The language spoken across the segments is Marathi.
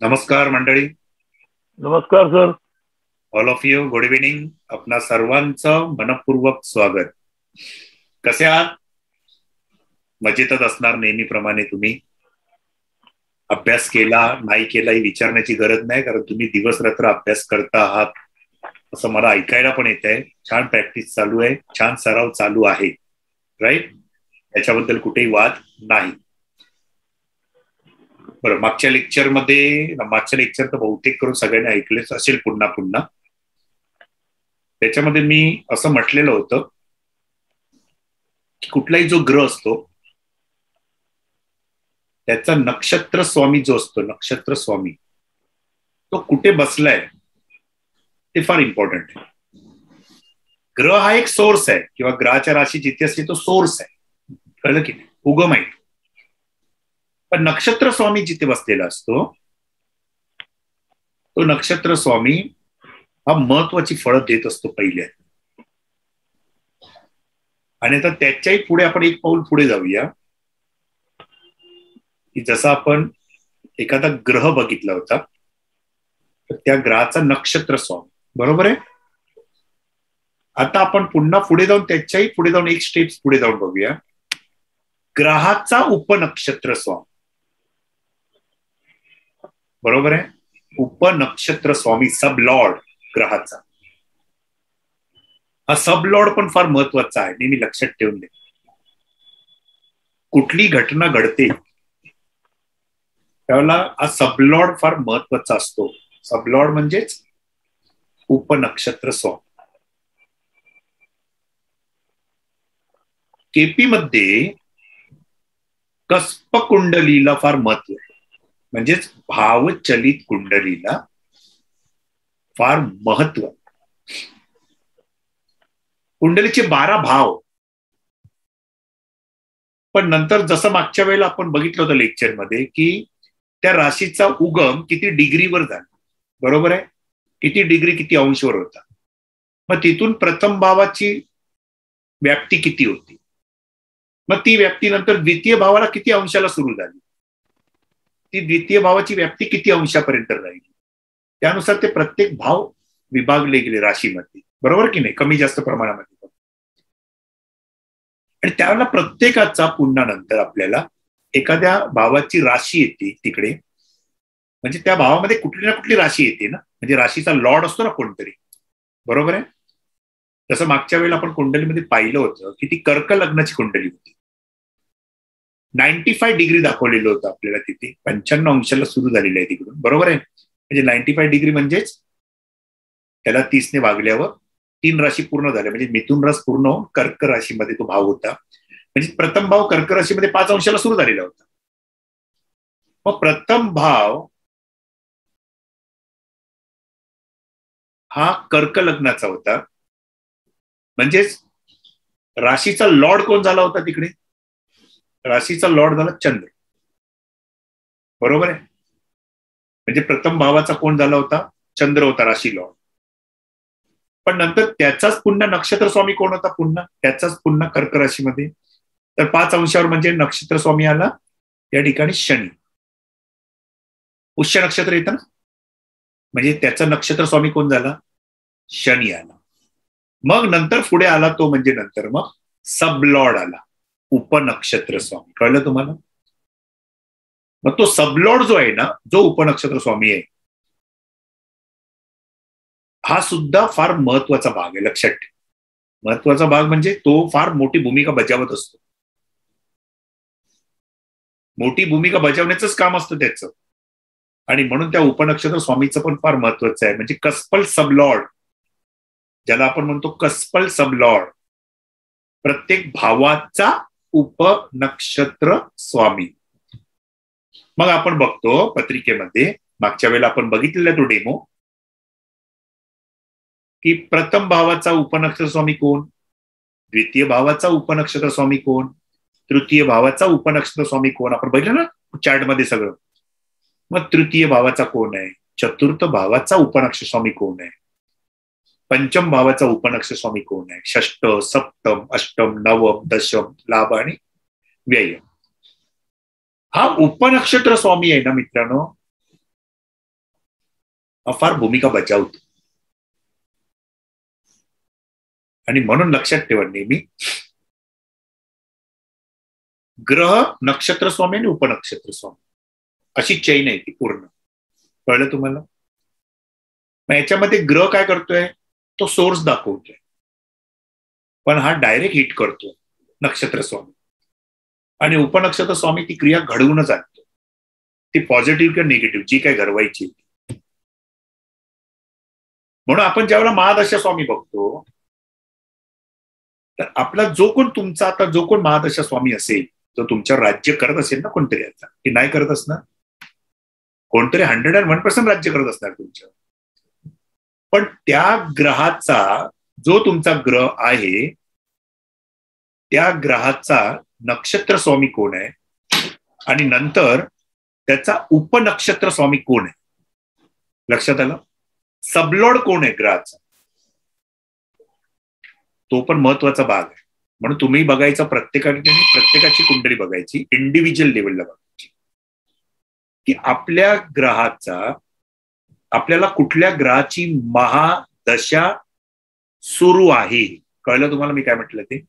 नमस्कार मंडळी. नमस्कार sir. All of you good evening. आपणा सर्वांचं मनपूर्वक स्वागत. कसे आहात? मजेतच असणार नेहमीप्रमाणे. तुम्ही अभ्यास केला नाही केला ही विचारण्याची गरज नाही, कारण तुम्ही दिवस रात्र अभ्यास करता आहात असं मला ऐकायला पण येत आहे. छान प्रॅक्टिस चालू आहे, छान सराव चालू आहे, राईट? याच्याबद्दल कुठेही वाद नाही. बरं, मागच्या लेक्चर तर बहुतेक करून सगळ्यांनी ऐकलेच असेल पुन्हा पुन्हा. त्याच्यामध्ये मी असं म्हटलेलं होतं की कुठलाही जो ग्रह असतो त्याचा नक्षत्र स्वामी जो असतो, नक्षत्र स्वामी तो कुठे बसलाय ते फार इम्पॉर्टंट आहे. ग्रह हा एक सोर्स आहे, किंवा ग्रहाच्या राशी जिथे असते तो सोर्स आहे, कळलं की नाही? उगम आहे. पण नक्षत्र स्वामी जिथे बसलेला असतो तो नक्षत्र स्वामी हा महत्वाची फळं देत असतो पहिले. आणि आता त्याच्याही पुढे आपण एक पाऊल पुढे जाऊया, की जसा आपण एखादा ग्रह बघितला होता तर त्या ग्रहाचा नक्षत्र स्वामी, बरोबर आहे? आता आपण पुन्हा पुढे जाऊन त्याच्याही पुढे जाऊन एक स्टेप्स पुढे जाऊन बघूया ग्रहाचा उपनक्षत्र स्वामी, बरोबर आहे? उपनक्षत्र स्वामी, सब लॉर्ड ग्रहाचा. हा सब लॉर्ड पण फार महत्वाचा आहे, नेहमी लक्षात ठेवून दे. कुठली घटना घडते त्यावेळेला हा सबलॉर्ड फार महत्वाचा असतो. सबलॉर्ड म्हणजेच उपनक्षत्र स्वामी. केपी मध्ये कस्प कुंडलीला फार महत्व आहे, म्हणजेच भावचलित कुंडलीला फार महत्व. कुंडलीचे 12 भाव. पण नंतर जसं मागच्या वेळेला आपण बघितलं होतं लेक्चरमध्ये की त्या राशीचा उगम किती डिग्रीवर झाला, बरोबर आहे? किती डिग्री किती अंशवर होता. मग तिथून प्रथम भावाची व्याप्ती किती होती, मग ती व्याप्ती नंतर द्वितीय भावाला किती अंशाला सुरू झाली, ती द्वितीय भावाची व्याप्ती किती अंशापर्यंत राहिली, त्यानुसार ते प्रत्येक भाव विभागले गेले राशीमध्ये, बरोबर की नाही? कमी जास्त प्रमाणामध्ये. आणि त्यावेळेला प्रत्येकाचा पुन्हा नंतर आपल्याला एखाद्या भावाची राशी येते तिकडे, म्हणजे त्या भावामध्ये कुठली ना कुठली राशी येते ना, म्हणजे राशीचा लॉर्ड असतो ना कोणतरी, बरोबर आहे? तसं मागच्या वेळेला आपण कुंडलीमध्ये पाहिलं होतं की ती कर्क लग्नाची कुंडली होती. 95 डिग्री दाखवलेलं होतं आपल्याला तिथे, 95 अंशाला सुरू झालेलं आहे तिकडून, बरोबर आहे? म्हणजे 95 डिग्री म्हणजेच त्याला 30 ने भागल्यावर 3 राशी पूर्ण झाल्या, म्हणजे मिथुन रास पूर्ण होऊन कर्क राशीमध्ये तो भाव होता. म्हणजे प्रथम भाव कर्क राशीमध्ये 5 अंशाला सुरू झालेला होता. मग प्रथम भाव हा कर्क लग्नाचा होता, म्हणजेच राशीचा लॉर्ड कोण झाला होता तिकडे? राशीचा लॉर्ड झाला चंद्र, बरोबर आहे? म्हणजे प्रथम भावाचा कोण झाला होता? चंद्र होता राशी लॉर्ड. पण नंतर त्याचाच पुन्हा नक्षत्र स्वामी कोण होता? पुन्हा त्याचाच पुन्हा कर्क राशीमध्ये. तर 5 अंशावर म्हणजे नक्षत्र स्वामी आला या ठिकाणी शनी. पुष्य नक्षत्र येतं ना, म्हणजे त्याचा नक्षत्र स्वामी कोण झाला? शनी आला. मग नंतर पुढे आला तो म्हणजे नंतर मग सबलॉर्ड आला, उपनक्षत्र स्वामी. कळलं तुम्हाला? मग तो सबलॉर्ड जो आहे ना, जो उपनक्षत्र स्वामी आहे, हा सुद्धा फार महत्वाचा भाग आहे, लक्षात ठेव. महत्वाचा भाग म्हणजे तो फार मोठी भूमिका बजावत असतो. मोठी भूमिका बजावण्याचंच काम असतं त्याचं. आणि म्हणून त्या उपनक्षत्र स्वामीचं पण फार महत्वाचं आहे. म्हणजे कस्पल सबलॉर्ड, ज्याला आपण म्हणतो कस्पल सबलॉर्ड, प्रत्येक भावाचा उपनक्षत्र स्वामी. मग आपण बघतो पत्रिकेमध्ये, मागच्या वेळेला आपण बघितलेला तो डेमो, की प्रथम भावाचा उपनक्षत्र स्वामी कोण, द्वितीय भावाचा उपनक्षत्र स्वामी कोण, तृतीय भावाचा उपनक्षत्र स्वामी कोण, आपण बघितलं ना चार्टमध्ये सगळं. मग तृतीय भावाचा कोण आहे, चतुर्थ भावाचा उपनक्षत्र स्वामी कोण आहे, पंचम भावाचा उपनक्षत्र स्वामी कोण आहे, षष्ट, सप्तम, अष्टम, नवम, दशम, लाभ आणि व्यय. हा उपनक्षत्र स्वामी आहे ना मित्रांनो, फार भूमिका बजावतो. आणि म्हणून लक्षात ठेवा नेहमी, ग्रह नक्षत्र स्वामी आणि उपनक्षत्र स्वामी अशी चैन आहे ती पूर्ण. कळलं तुम्हाला? मग याच्यामध्ये ग्रह काय करतोय, तो सोर्स दाखवतोय, पण हा डायरेक्ट हिट करतोय नक्षत्र स्वामी. आणि उपनक्षत्र स्वामी ती क्रिया घडवूनच आणतो, ती पॉझिटिव्ह किंवा निगेटिव्ह जी काय घडवायची. म्हणून आपण ज्यावेळेला महादशा स्वामी बघतो, तर आपला जो कोण तुमचा आता जो कोण महादशा स्वामी असेल, जो तुमच्यावर राज्य करत असेल ना कोणतरी, आता की नाही करत असणार, कोणतरी 101% राज्य करत असणार तुमच्यावर. पण त्या ग्रहाचा, जो तुमचा ग्रह आहे, त्या ग्रहाचा नक्षत्र स्वामी कोण आहे आणि नंतर त्याचा उपनक्षत्र स्वामी कोण आहे, लक्षात आलं? सबलॉर्ड कोण आहे ग्रहाचा, तो पण महत्वाचा भाग आहे. म्हणून तुम्ही बघायचं, प्रत्येकाची कुंडली बघायची, इंडिव्हिज्युअल लेवलला बघायची, की आपल्या ग्रहाचा, आपल्याला कुठल्या ग्रहाची महादशा सुरू आहे. कळलं तुम्हाला मी काय म्हटलं ते?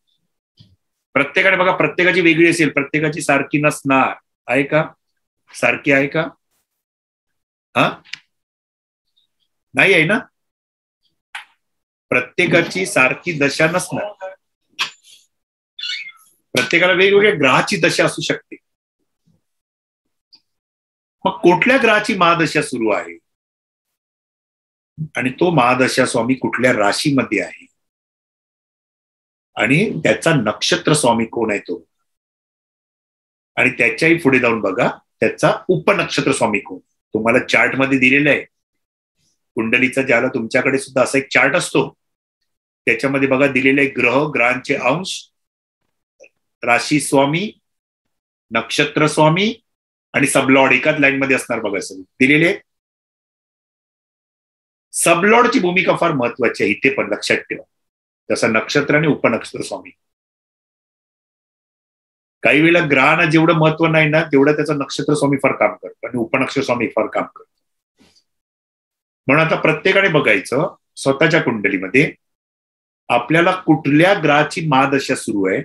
प्रत्येकाने बघा, प्रत्येकाची वेगळी असेल, प्रत्येकाची सारखी नसणार. आहे का? सारखी आहे का? हा, नाही आहे ना? प्रत्येकाची सारखी दशा नसणार, प्रत्येकाला वेगवेगळ्या ग्रहाची दशा असू शकते. मग कुठल्या ग्रहाची महादशा सुरू आहे आणि तो महादशा स्वामी कुठल्या राशीमध्ये आहे आणि त्याचा नक्षत्र स्वामी कोण आहे तो, आणि त्याच्याही पुढे जाऊन बघा त्याचा उपनक्षत्र स्वामी कोण. तुम्हाला चार्ट मध्ये दिलेलं आहे कुंडलीचा, ज्याला तुमच्याकडे सुद्धा असा एक चार्ट असतो, त्याच्यामध्ये बघा दिलेले ग्रह, ग्रहांचे अंश, राशी स्वामी, नक्षत्र स्वामी आणि सबलॉर्ड एकाच लाईन मध्ये असणार बघा सगळे दिलेले. सबलॉर्डची भूमिका फार महत्वाची आहे इथे पण लक्षात ठेवा, जसं नक्षत्र आणि उपनक्षत्र स्वामी. काही वेळेला ग्रहांना जेवढं महत्व नाही ना, तेवढं त्याचं नक्षत्र स्वामी फार काम करतं आणि उपनक्षत्र स्वामी फार काम करतं. म्हणून आता प्रत्येकाने बघायचं स्वतःच्या कुंडलीमध्ये आपल्याला कुठल्या ग्रहाची महादशा सुरू आहे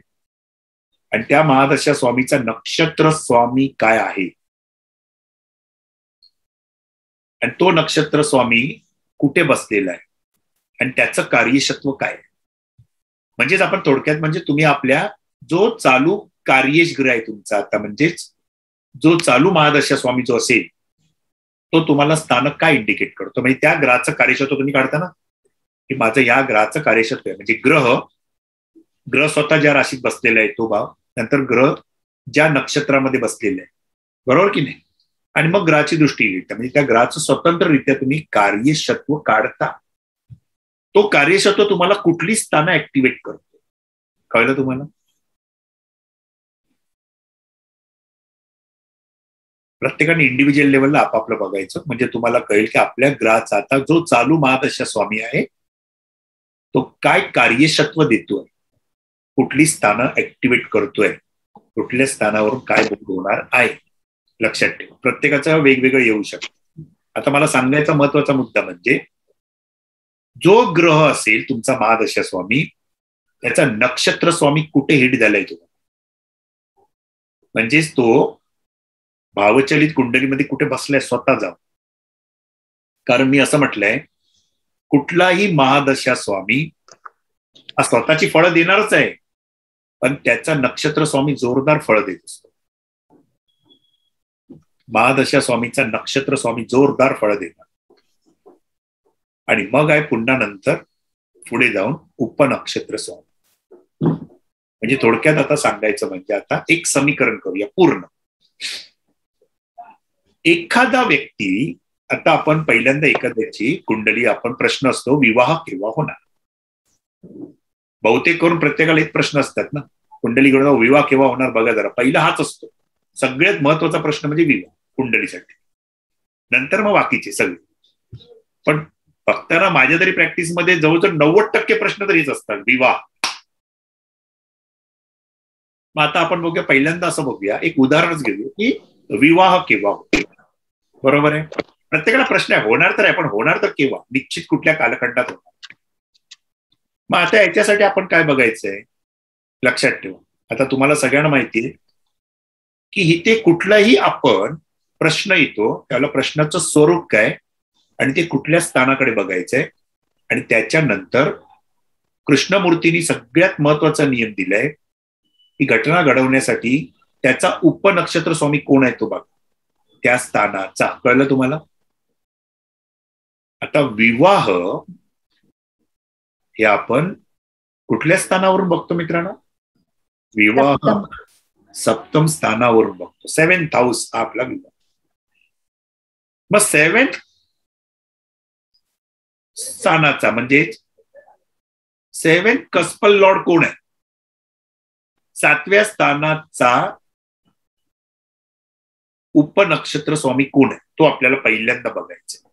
आणि त्या महादशा स्वामीचा नक्षत्र स्वामी काय आहे आणि तो नक्षत्र स्वामी कुठे बसलेला आहे आणि त्याचं कार्यक्षत्व काय आहे. म्हणजेच आपण थोडक्यात, म्हणजे तुम्ही आपल्या जो चालू कार्येश ग्रह आहे तुमचा आता, म्हणजेच जो चालू महादशा स्वामी जो असेल, तो तुम्हाला स्थानक काय इंडिकेट करतो. म्हणजे त्या ग्रहाचं कार्यक्षेत्र तुम्ही काढता ना, की माझं या ग्रहाचं कार्यक्षेत्र आहे, म्हणजे ग्रह स्वतः ज्या राशीत बसलेला आहे तो भाव, नंतर ग्रह ज्या नक्षत्रामध्ये बसलेले आहे, बरोबर की नाही, आणि मग ग्रहाची दृष्टी लिहिता, म्हणजे त्या ग्रहाचं स्वतंत्ररित्या तुम्ही कार्यक्षत्व काढता. तो कार्यक्षत्व तुम्हाला कुठली स्थानं ऍक्टिव्हेट करतो. कळलं तुम्हाला? प्रत्येकाने इंडिव्हिज्युअल लेवलला आपापलं बघायचं, म्हणजे तुम्हाला कळेल की आपल्या ग्रहाचा आता जो चालू महादशा स्वामी आहे तो काय कार्यक्षत्व देतोय, कुठली स्थानं ऍक्टिव्हेट करतोय, कुठल्या स्थानावरून काय होणार आहे. लक्षात ठेवा, प्रत्येकाचं वेगवेगळं येऊ शकतं. आता मला सांगायचा महत्वाचा मुद्दा म्हणजे, जो ग्रह असेल तुमचा महादशा स्वामी, त्याचा नक्षत्र स्वामी कुठे हिट झालाय तुम्हाला, म्हणजेच तो भावचलित कुंडलीमध्ये कुठे बसलाय स्वतः जाऊ. कारण मी असं म्हटलंय, कुठलाही महादशा स्वामी हा स्वतःची फळं देणारच आहे, पण त्याचा नक्षत्र स्वामी जोरदार फळं देत असतो. महादशा स्वामीचा नक्षत्र स्वामी जोरदार फळं देणार आणि मग आहे पुन्हा नंतर पुढे जाऊन उपनक्षत्र स्वामी. म्हणजे थोडक्यात आता सांगायचं म्हणजे, आता एक समीकरण करूया पूर्ण. एखादा व्यक्ती, आता आपण पहिल्यांदा एखाद्याची कुंडली, आपण प्रश्न असतो विवाह केव्हा होणार. बहुतेक करून प्रत्येकाला एक प्रश्न असतात ना कुंडली घेऊन, विवाह केव्हा होणार बघा जरा. पहिला हाच असतो, सगळ्यात महत्वाचा प्रश्न म्हणजे विवाह कुंडलीसाठी, नंतर मग बाकीचे सगळे. पण बघताना माझ्या तरी प्रॅक्टिसमध्ये जवळजवळ 90% प्रश्न तर हेच असतात, विवाह. मग आता आपण बघूया, पहिल्यांदा असं बघूया, एक उदाहरणच घेऊया की विवाह केव्हा होतो. बरोबर आहे? प्रत्येकाला प्रश्न आहे, होणार तर आहे, पण होणार तर केव्हा, निश्चित कुठल्या कालखंडात होणार. मग आता याच्यासाठी आपण काय बघायचंय, लक्षात ठेवा. आता तुम्हाला सगळ्यांना माहिती आहे की इथे कुठलाही आपण प्रश्न येतो त्याला प्रश्नाचं स्वरूप काय आणि ते कुठल्या स्थानाकडे बघायचंय, आणि त्याच्यानंतर कृष्णमूर्तींनी सगळ्यात महत्वाचा नियम दिलाय की घटना घडवण्यासाठी त्याचा उपनक्षत्र स्वामी कोण आहे तो बघा, त्या स्थानाचा. कळलं तुम्हाला? आता विवाह हे आपण कुठल्या स्थानावरून बघतो मित्रांनो? विवाह सप्तम स्थानावरून बघतो. 7th हाऊस हा आपला विवाह. मग 7th स्थानाचा म्हणजे 7th कस्पल लॉर्ड कोण आहे? 7व्या स्थानाचा उपनक्षत्र स्वामी कोण आहे तो आपल्याला पहिल्यांदा बघायचा.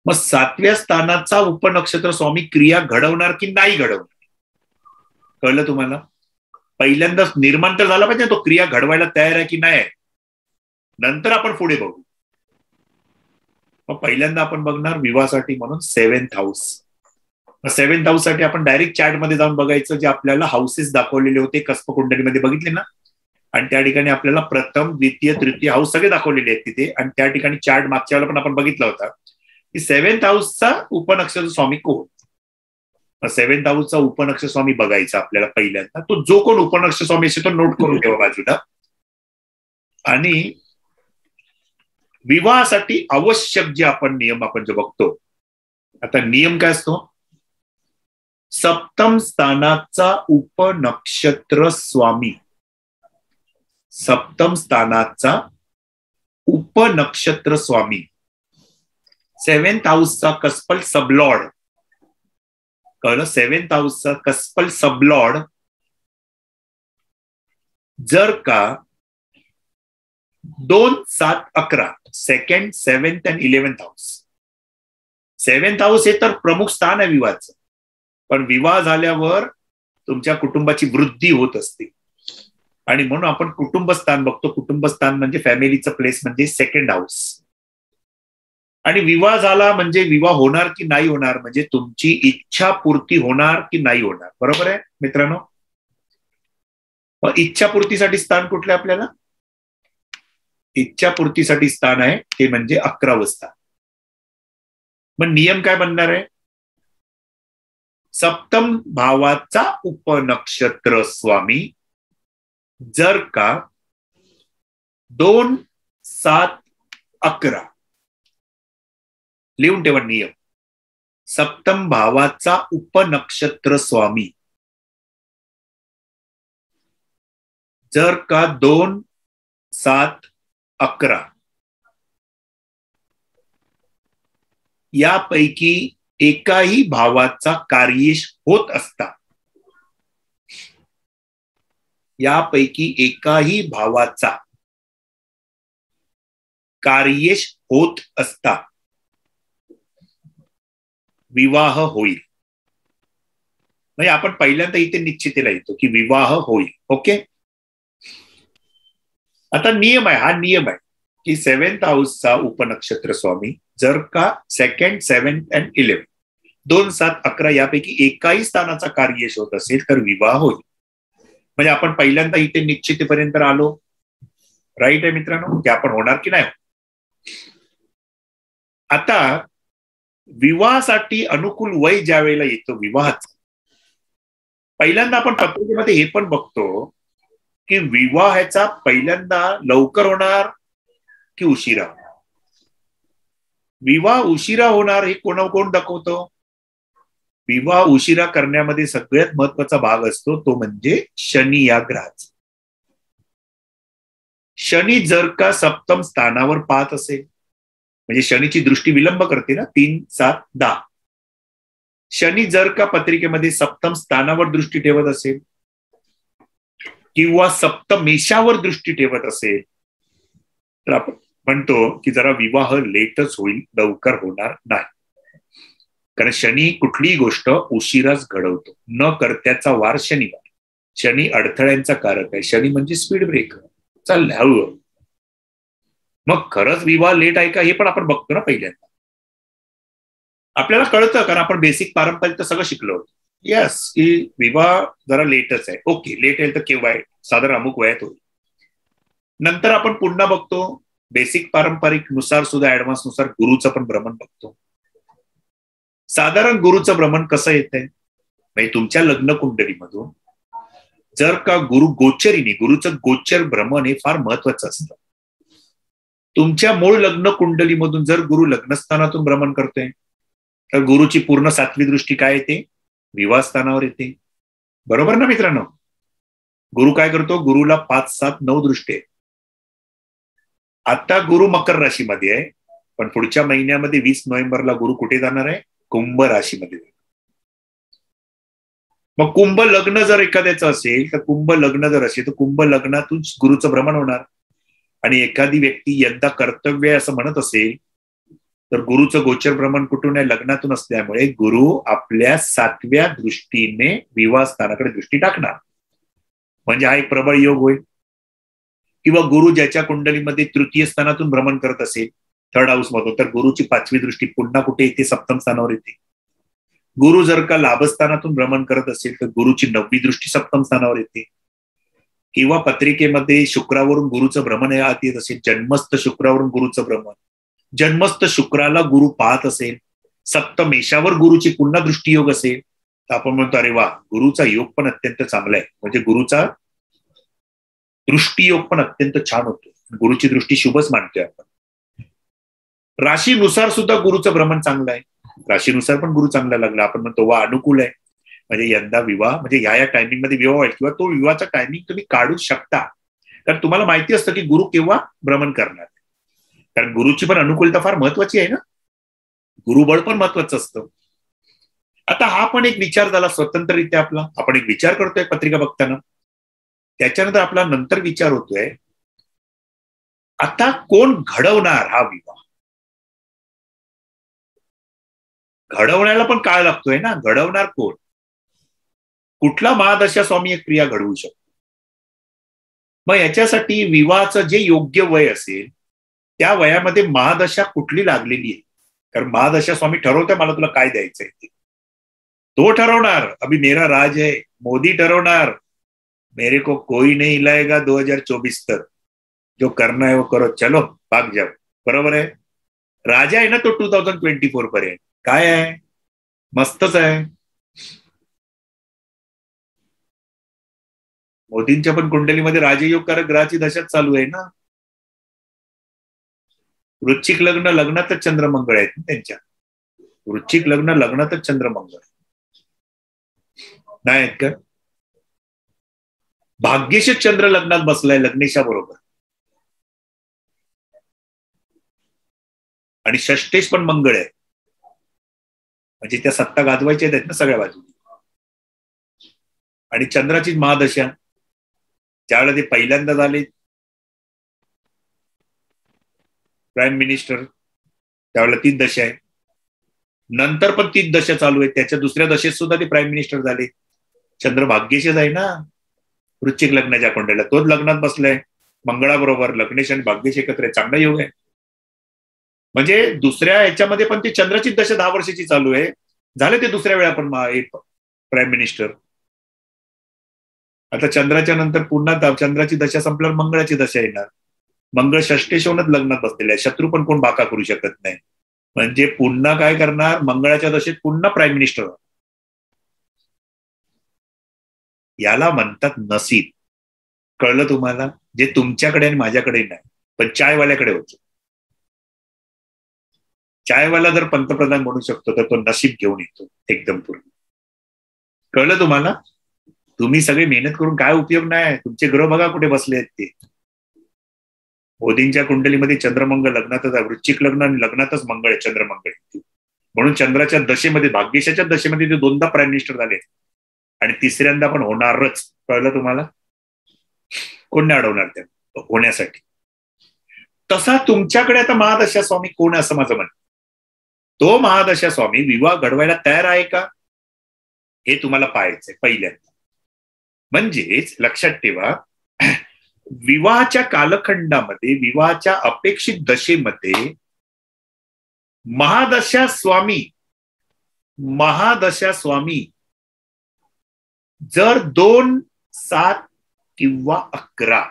मग 7व्या स्थानाचा उपनक्षत्र स्वामी क्रिया घडवणार की नाही घडवणार? कळलं तुम्हाला? पहिल्यांदा निर्माण तर झाला पाहिजे तो क्रिया घडवायला तयार आहे की नाही आहे, नंतर आपण पुढे बघू. मग पहिल्यांदा आपण बघणार विवाहासाठी म्हणून 7th हाऊस. 7th हाऊस साठी आपण डायरेक्ट चार्ट मध्ये जाऊन बघायचं, जे आपल्याला हाऊसेस दाखवलेले होते कस्पकुंडलीमध्ये बघितले ना, आणि त्या ठिकाणी आपल्याला प्रथम द्वितीय तृतीय हाऊस सगळे दाखवलेले आहेत तिथे. आणि त्या ठिकाणी चार्ट मागच्या वेळेला पण आपण बघितला होता की 7th हाऊसचा उपनक्षत्र स्वामी कोण. 7th हाऊसचा उपनक्षत्र स्वामी बघायचा आपल्याला पहिल्यांदा. तो जो कोण उपनक्षत्र स्वामी असेल तो नोट करून ठेवा बाजूला. आणि विवाहासाठी आवश्यक जे आपण नियम आपण जे बघतो, आता नियम काय असतो? सप्तम स्थानाचा उपनक्षत्र स्वामी, सप्तम स्थानाचा उपनक्षत्र स्वामी, 7th हाऊसचा कस्पल सबलॉर्ड. कळलं? 7th हाऊसचा कस्पल सबलॉर्ड जर का 2, 7, 11 2nd, 7th and 11th house. 7th house हे तर प्रमुख स्थान आहे विवाहाचं, पण विवाह झाल्यावर तुमच्या कुटुंबाची वृद्धी होत असते आणि म्हणून आपण कुटुंबस्थान बघतो. कुटुंबस्थान म्हणजे फॅमिलीचं प्लेस म्हणजे 2nd हाऊस. आणि विवाह झाला म्हणजे विवाह होणार की नाही होणार, म्हणजे तुमची इच्छा पूर्ती होणार की नाही होणार. बरोबर आहे मित्रांनो? इच्छा पूर्तीसाठी स्थान कुठलं आपल्याला? इच्छा पूर्तीसाठी स्थान आहे ते म्हणजे 11वं स्थान. मग नियम काय बनणार आहे? सप्तम भावाचा उपनक्षत्र स्वामी जर का 2, 7, 11 लिहून ठेवा नियम. सप्तम भावाचा उपनक्षत्र स्वामी जर का 2, 7, 11 यापैकी एकाही भावाचा कार्येश होत असता, यापैकी एकाही भावाचा कार्येश होत असता विवाह होईल. म्हणजे आपण पहिल्यांदा इथे निश्चितीला येतो की विवाह होईल. ओके. आता नियम आहे, हा नियम आहे की 7th हाऊसचा उपनक्षत्र स्वामी जर का 2nd, 7th and 11 2, 7, 11 यापैकी एकाही स्थानाचा कार्येश होत असेल तर विवाह होईल. म्हणजे आपण पहिल्यांदा इथे निश्चितीपर्यंत आलो. राईट आहे मित्रांनो, की आपण होणार की नाही. आता विवाहासाठी अनुकूल वय ज्या वेळेला येतो विवाहाचं, पहिल्यांदा आपण पत्रिकेमध्ये हे पण बघतो की विवाहाचा पहिल्यांदा लवकर होणार की उशिरा होणार. विवाह उशिरा होणार हे कोण दाखवतो? विवाह उशिरा करण्यामध्ये सगळ्यात महत्वाचा भाग असतो तो म्हणजे शनी या ग्रहाचा. शनी जर का सप्तम स्थानावर पाहत असेल, म्हणजे शनीची दृष्टी विलंब करते ना, 3, 7, 10. शनी जर का पत्रिकेमध्ये सप्तम स्थानावर दृष्टी ठेवत असेल किंवा सप्तमेशावर दृष्टी ठेवत असेल तर आपण म्हणतो की जरा विवाह लेटच होईल, लवकर होणार नाही. कारण शनी कुठलीही गोष्ट उशिराच घडवतो. न करत्याचा वार शनिवार. शनी अडथळ्यांचा कारक आहे. शनी म्हणजे स्पीड ब्रेकर. चाललंय हळूहळू. मग खरंच विवाह लेट आहे का हे पण आपण बघतो ना पहिल्यांदा. आपल्याला कळतं कारण आपण बेसिक पारंपरिक तर सगळं शिकलो होतो. येस की विवाह जरा लेटच आहे. ओके, लेट आहे तर केव्हा आहे, साधारण अमुक वयात होईल. नंतर आपण पुन्हा बघतो बेसिक पारंपरिक नुसार सुद्धा ऍडव्हान्स नुसार गुरुचं पण भ्रमण बघतो. साधारण गुरुचं भ्रमण कसं येतंय म्हणजे तुमच्या लग्न कुंडलीमधून जर का गुरु गोचरीने, गुरुचं गोचर भ्रमण हे फार महत्वाचं असतं. तुमच्या मूळ लग्न कुंडलीमधून जर गुरु लग्नस्थानातून भ्रमण करतोय तर गुरुची पूर्ण 7वी दृष्टी काय येते, विवाह स्थानावर येते. बरोबर ना मित्रांनो. गुरु काय करतो, गुरुला 5, 7, 9 दृष्टी आहे. आता गुरु मकर राशीमध्ये आहे, पण पुढच्या महिन्यामध्ये 20 नोव्हेंबरला गुरु कुठे जाणार आहे, कुंभ राशीमध्ये. मग कुंभ लग्न जर एखाद्याचं असेल तर कुंभ लग्न जर असेल तर कुंभ लग्नातून गुरुचं भ्रमण होणार. आणि एखादी व्यक्ती यंदा कर्तव्य असं म्हणत असेल तर गुरुचं गोचर भ्रमण कुठून आहे, लग्नातून असल्यामुळे गुरु आपल्या 7व्या दृष्टीने विवाह स्थानाकडे दृष्टी टाकणार. म्हणजे हा एक प्रबळ योग होईल. किंवा गुरु ज्याच्या कुंडलीमध्ये 3य स्थानातून भ्रमण करत असेल 3rd हाऊस मधून तर गुरुची 5वी दृष्टी पुन्हा कुठे येते, 7म स्थानावर येते. गुरु जर का लाभस्थानातून भ्रमण करत असेल तर गुरुची 9वी दृष्टी 7म स्थानावर येते. किंवा पत्रिकेमध्ये शुक्रावरून गुरुचं भ्रमण येत असेल, जन्मस्थ शुक्रावरून गुरुचं भ्रमण, जन्मस्थ शुक्राला गुरु पाहत असेल, 7 मेषावर गुरुची पुन्हा दृष्टीयोग असेल तर आपण म्हणतो अरे वा, गुरुचा योग पण अत्यंत चांगला आहे. म्हणजे गुरुचा दृष्टीयोग पण अत्यंत छान होतो. गुरुची दृष्टी शुभच मानतोय आपण. राशीनुसार सुद्धा गुरुचं भ्रमण चांगलं आहे. राशीनुसार पण गुरु चांगला लागला, आपण म्हणतो वा अनुकूल आहे. म्हणजे यंदा विवाह म्हणजे या टायमिंग मध्ये विवाह होईल किंवा तो विवाहाचा टायमिंग तुम्ही काढू शकता. कारण तुम्हाला माहिती असतं की गुरु केव्हा भ्रमण करणार. कारण गुरुची पण अनुकूलता फार महत्वाची आहे ना, गुरुबळ पण महत्वाचं असतं. आता हा पण एक विचार झाला स्वतंत्ररित्या आपला, आपण एक विचार करतोय पत्रिका बघताना. त्याच्यानंतर आपला नंतर विचार होतोय आता कोण घडवणार हा विवाह. घडवण्याला पण काळ लागतोय ना, घडवणार कोण, कुठला महादशा स्वामी एक क्रिया घडवू शकतो. मग याच्यासाठी विवाहाचं जे योग्य वय असेल त्या वयामध्ये महादशा कुठली लागलेली आहे. कारण महादशा स्वामी ठरवतोय मला तुला काय द्यायचंय ते, तो ठरवणार. अभी मेरा राज है, मोदी ठरवणार, मेरे को कोई नहीं लाएगा 2024 तक, जो करना है वो करो, चलो भाग जाओ. बरोबर आहे. राजा आहे ना तो 2024 पर्यंत. काय आहे, मस्तच आहे. मोदींच्या पण कुंडलीमध्ये राजयोगकारक ग्रहाची दशाच चालू आहे ना. वृश्चिक लग्न लग्नातच चंद्रमंगळ आहेत त्यांच्या. वृश्चिक लग्न लग्नातच चंद्रमंगळ नाही आहेत का. भाग्येश चंद्र लग्नात बसलाय लग्नेशा बरोबर. आणि षष्टेश पण मंगळ आहे. म्हणजे त्या सत्ता गाजवायच्या आहेत ना सगळ्या बाजूने. आणि चंद्राची महादशा ज्यावेळेला ते पहिल्यांदा झाले प्राईम मिनिस्टर त्यावेळेला तीच दशा आहे. नंतर पण तीच दशा चालू आहे. त्याच्या दुसऱ्या दशेत सुद्धा ते प्राईम मिनिस्टर झाले. चंद्र भाग्येशच आहे ना वृश्चिक लग्नाच्या कोंड्याला. तोच लग्नात बसलाय मंगळाबरोबर. लग्नेश आणि भाग्येश एकत्र आहे. चांगला योग आहे. म्हणजे दुसऱ्या ह्याच्यामध्ये पण ती चंद्राची दशा 10 वर्षाची चालू आहे. झाले ते दुसऱ्या वेळा पण प्राईम मिनिस्टर. आता चंद्राच्या नंतर पुन्हा चंद्राची दशा संपल्यावर मंगळाची दशा येणार. मंगळ षष्टेश होऊनच लग्नात बसलेला आहे. शत्रू पण कोण बाका करू शकत नाही. म्हणजे पुन्हा काय करणार, मंगळाच्या दशेत पुन्हा प्राईम मिनिस्टर. याला म्हणतात नसीब. कळलं तुम्हाला. जे तुमच्याकडे आणि माझ्याकडे नाही पण चायवाल्याकडे होतं. चायवाला जर पंतप्रधान म्हणू शकतो तर तो नशीब घेऊन येतो एकदम पूर्ण. कळलं तुम्हाला. तुम्ही सगळे मेहनत करून काय उपयोग नाही. तुमचे ग्रह बघा कुठे बसले आहेत ते. मोदींच्या कुंडलीमध्ये चंद्रमंगळ लग्नातच आहे. वृश्चिक लग्न आणि लग्नातच मंगळ आहे, चंद्रमंगळ. म्हणून चंद्राच्या दशेमध्ये भाग्येशाच्या दशेमध्ये ते 2दा प्राईम मिनिस्टर झाले आणि तिसऱ्यांदा पण होणारच. कळलं तुम्हाला. कोण नाही अडवणार त्या होण्यासाठी. तसा तुमच्याकडे आता महादशा स्वामी कोण आहे असं माझं म्हणणं. तो महादशा स्वामी विवाह घडवायला तयार आहे का हे तुम्हाला पाहायचंय पहिल्यांदा. म्हणजेच लक्षात ठेवा विवाहाच्या कालखंडामध्ये, विवाहाच्या अपेक्षित दशेमध्ये महादशा स्वामी जर 2, 7 किंवा 11,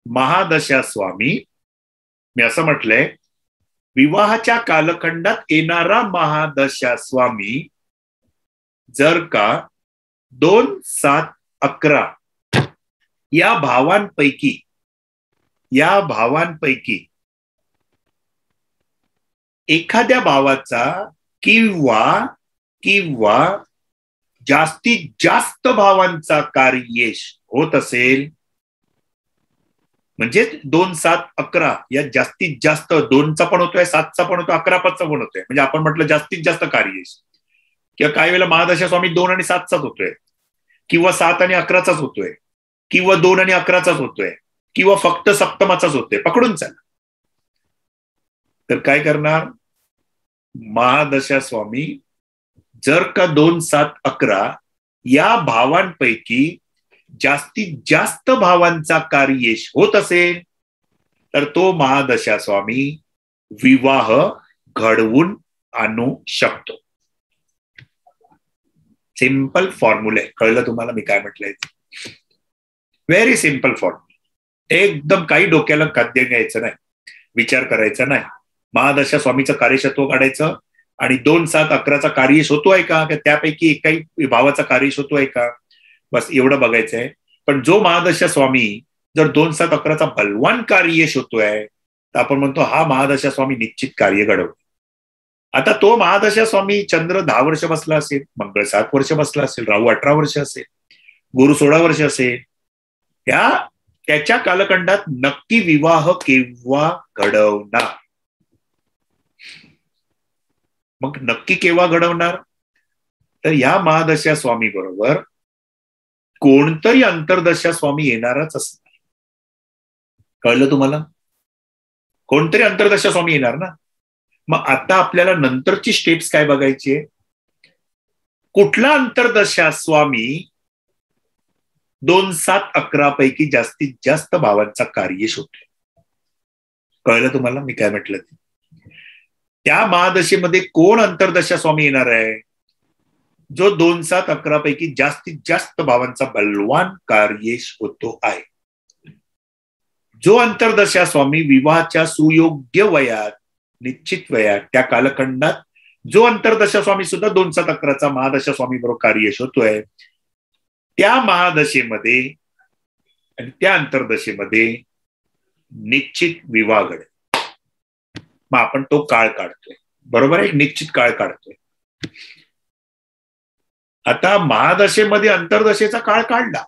महादशा स्वामी, मी असं म्हटलंय, विवाहाच्या कालखंडात येणारा महादशा स्वामी जर का 2, 7, 11 या भावांपैकी एखाद्या भावाचा किंवा जास्तीत जास्त भावांचा कार्येश होत असेल, म्हणजे 2, 7, 11 या जास्तीत जास्त 2चा पण होतोय, 7चा पण होतोय, 11 चा पण होतोय, म्हणजे आपण म्हटलं जास्तीत जास्त कार्येश, किंवा काही वेळेला महादशा स्वामी 2 आणि 7चाच होतोय, किंवा 7 आणि 11चाच होतोय, किंवा 2 आणि 11चाच होतोय, किंवा फक्त सप्तमाचाच होतोय, पकडून चला. तर काय करणार? महादशा स्वामी जर का 2, 7, 11 या भावांपैकी जास्तीत जास्त भावांचा कार्येश होत असेल तर तो महादशा स्वामी विवाह घडवून आणू शकतो. Simple formula. कळलं तुम्हाला मी काय म्हटलंय? Very simple formula. एकदम काही डोक्याला खाद्य घ्यायचं नाही, विचार करायचा नाही. महादशा स्वामीचं कार्यक्षत्व काढायचं आणि 2, 7, 11चा कार्येश होतोय का, त्यापैकी एकाही भावाचा कार्येश होतोय का, बस एवढं बघायचंय. पण जो महादशा स्वामी जर 2, 7, 11चा बलवान कार्येश होतोय तर आपण म्हणतो हा महादशा स्वामी निश्चित कार्य घडवतो. आता तो महादशा स्वामी चंद्र 10 वर्ष बसला असेल, मंगळ 7 वर्ष बसला असेल, राहू 18 वर्ष असेल, गुरु 16 वर्ष असेल, त्याच्या कालखंडात नक्की विवाह केव्हा घडवणार? मग नक्की केव्हा घडवणार? तर या महादशा स्वामी बरोबर कोणतरी अंतर्दशा स्वामी येणारच असणार. कळलं तुम्हाला? कोणतरी अंतर्दशा स्वामी येणार ना. मग आता आपल्याला नंतरची स्टेप्स काय बघायची आहे? कुठला अंतर्दशा स्वामी 2, 7, 11 पैकी जास्तीत जास्त भावांचा कार्येश होतोय? कळलं तुम्हाला मी काय म्हटलं ते? त्या महादशेमध्ये कोण अंतर्दशा स्वामी येणार आहे? जो 2, 7, 11 पैकी जास्तीत जास्त भावांचा बलवान कार्येश होतो आहे. जो अंतर्दशा स्वामी विवाहाच्या सुयोग्य वयात, निश्चित वयात, त्या कालखंडात जो अंतर्दशा स्वामी सुद्धा 2, 7, 11चा महादशा स्वामी बरोबर कार्येश होतोय, त्या महादशेमध्ये आणि त्या अंतर्दशेमध्ये निश्चित विवाह घडेल. मग आपण तो काळ काढतोय, बरोबर आहे, निश्चित काळ काढतोय. आता महादशेमध्ये अंतर्दशेचा काळ काढला,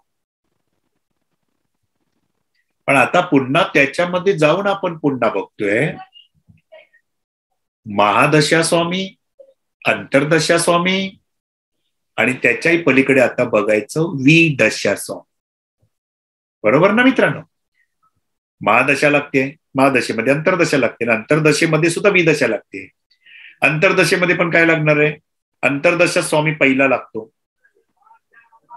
पण आता पुन्हा त्याच्यामध्ये जाऊन आपण पुन्हा बघतोय महादशा स्वामी, अंतर्दशा स्वामी आणि त्याच्याही पलीकडे आता बघायचं विदशा स्वामी. बरोबर ना मित्रांनो? महादशा लागते, महादशेमध्ये अंतर्दशा लागते, अंतर्दशेमध्ये सुद्धा विदशा लागते. अंतर्दशेमध्ये पण काय लागणार आहे? अंतर्दशा स्वामी पहिला लागतो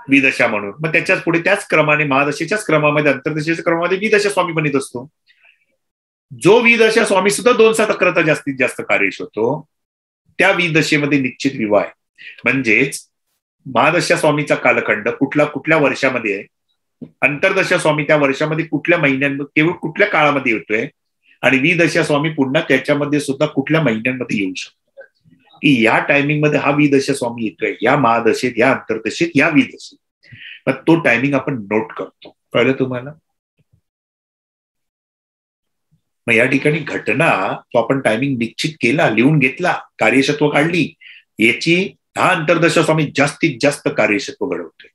विदशा म्हणून, मग त्याच्याच पुढे त्याच क्रमाने महादशेच्याच क्रमामध्ये अंतर्दशेच्या क्रमामध्ये विदशा स्वामी पण येत असतो. जो विदशा स्वामी सुद्धा 2, 7, 11चा जास्तीत जास्त कार्येश होतो, त्या विदशेमध्ये निश्चित विवाह आहे. म्हणजेच महादशा स्वामीचा कालखंड कुठल्या वर्षामध्ये आहे, अंतर्दशा स्वामी त्या वर्षामध्ये कुठल्या महिन्यांमध्ये, केवळ कुठल्या काळामध्ये येतोय, आणि विदशा स्वामी पुन्हा त्याच्यामध्ये सुद्धा कुठल्या महिन्यांमध्ये येऊ शकतो, की या टायमिंग मध्ये हा विदशा स्वामी येतोय, या महादशेत, या अंतर्दशेत, या विदशेत. मग तो टायमिंग आपण नोट करतो. कळलं तुम्हाला? मग या ठिकाणी घटना तो आपण टायमिंग निश्चित केला, लिहून घेतला, कार्यक्षत्व काढली, याची हा अंतर्दशा स्वामी जास्तीत जास्त कार्यक्षत्व घडवतोय.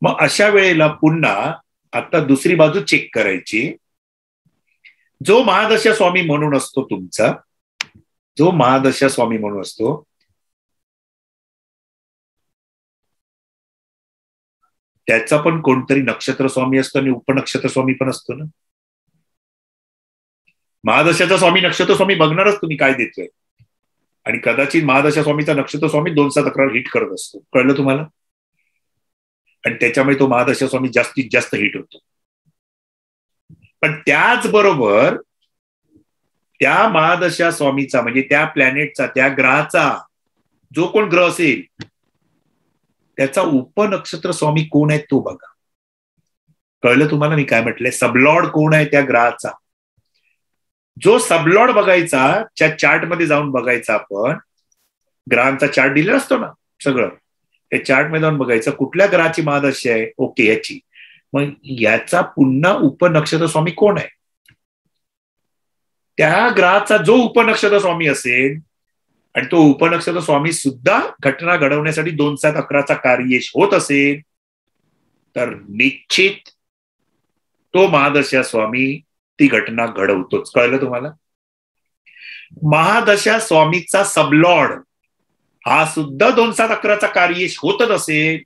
मग अशा वेळेला पुन्हा आता दुसरी बाजू चेक करायची. जो महादशा स्वामी म्हणून असतो तुमचा, जो महादशा स्वामी म्हणून असतो, त्याचा पण कोणतरी नक्षत्र स्वामी असतो आणि उपनक्षत्र स्वामी पण असतो ना. महादशाचा स्वामी नक्षत्र स्वामी बघणारच तुम्ही काय देतोय. आणि कदाचित महादशा स्वामीचा नक्षत्र स्वामी 2-7-11 हिट करत असतो. कळलं तुम्हाला? आणि त्याच्यामुळे तो महादशा स्वामी जास्तीत जास्त हिट होतो. पण त्याचबरोबर त्या महादशा स्वामीचा म्हणजे त्या प्लॅनेटचा, त्या ग्रहाचा जो कोण ग्रह असेल त्याचा उपनक्षत्र स्वामी कोण आहे तो बघा. कळलं तुम्हाला मी काय म्हटलंय? सबलॉर्ड कोण आहे त्या ग्रहाचा. जो सबलॉर्ड बघायचा, त्या चार्टमध्ये जाऊन बघायचा. आपण ग्रहांचा चार्ट दिलेला असतो ना सगळं, त्या चार्टमध्ये जाऊन बघायचं कुठल्या ग्रहाची महादशा आहे. ओके, याची. मग याचा पुन्हा उपनक्षत्र स्वामी कोण आहे. त्या ग्रहाचा जो उपनक्षत्र स्वामी असेल आणि तो उपनक्षत्र स्वामी सुद्धा घटना घडवण्यासाठी 2-7-11चा कार्येश होत असेल तर निश्चित तो महादशा स्वामी ती घटना घडवतोच. कळलं तुम्हाला? महादशा स्वामीचा सबलॉर्ड हा सुद्धा 2-7-11चा कार्येश होतच असेल